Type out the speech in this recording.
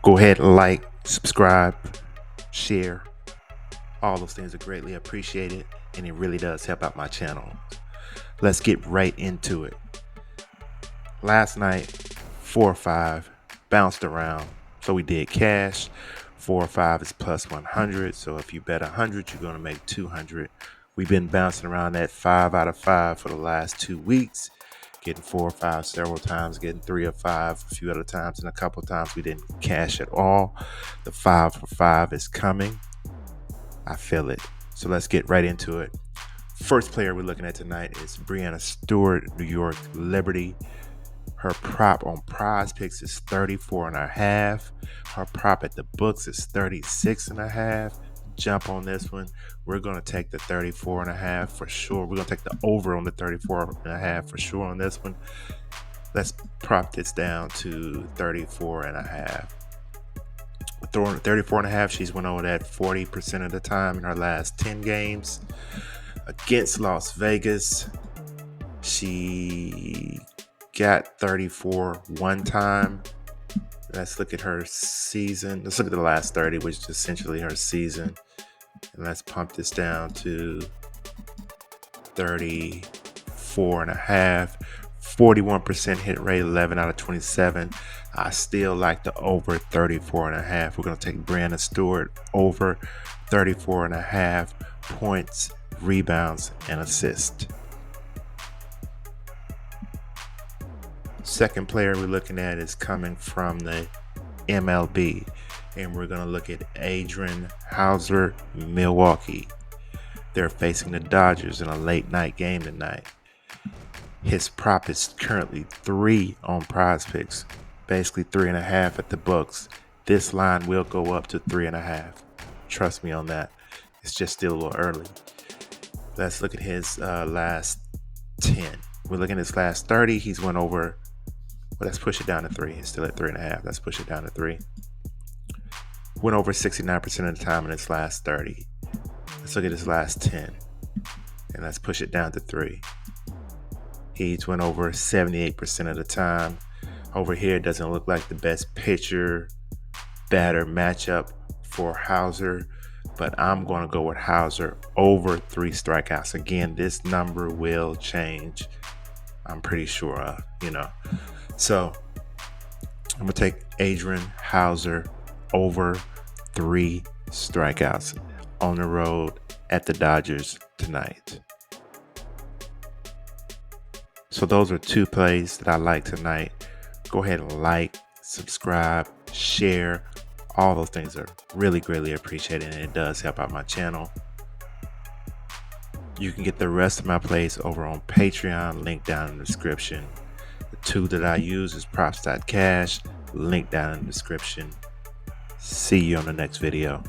Go ahead and like, subscribe, share. All those things are greatly appreciated, and it really does help out my channel. Let's get right into it. Last night, 4 or 5, bounced around. So we did cash. 4 or 5 is plus 100. So if you bet 100, you're going to make 200. We've been bouncing around that 5 out of 5 for the last 2 weeks. Getting 4 or 5 several times, getting 3 or 5 a few other times, and a couple times we didn't cash at all. The 5 for 5 is coming. I feel it. So let's get right into it. First player we're looking at tonight is Breanna Stewart, New York Liberty. Her prop on Prizepicks is 34.5. Her prop at the books is 36.5. Jump on this one. We're going to take the 34.5 for sure. We're going to take the over on the 34.5 for sure on this one. Let's prop this down to 34.5. Throwing 34.5, she's went over that 40% of the time in her last 10 games. Against Las Vegas, she got 34 one time. Let's look at her season. Let's look at the last 30, which is essentially her season. And let's pump this down to 34.5. 41% hit rate, 11 out of 27. I still like the over 34.5. We're going to take Breanna Stewart over 34.5 points, rebounds, and assists. Second player we're looking at is coming from the MLB, and we're going to look at Adrian Hauser, Milwaukee. They're facing the Dodgers in a late night game tonight. His prop is currently 3 on Prizepicks, basically 3.5 at the books. This line will go up to 3.5. Trust me on that. It's just still a little early. Let's look at his last 10. We're looking at his last 30. He's went over. Well, let's push it down to 3. He's still at 3.5. Let's push it down to 3. Went over 69% of the time in his last 30. Let's look at his last 10. And let's push it down to 3. He's went over 78% of the time. Over here, it doesn't look like the best pitcher batter matchup for Hauser, but I'm going to go with Hauser over 3 strikeouts. Again, this number will change. I'm pretty sure of, So I'm going to take Adrian Hauser over 3 strikeouts on the road at the Dodgers tonight. So those are 2 plays that I like tonight. Go ahead and like, subscribe, share. All those things are really greatly appreciated, and it does help out my channel. You can get the rest of my plays over on Patreon, link down in the description. The 2 that I use is props.cash, link down in the description. See you on the next video.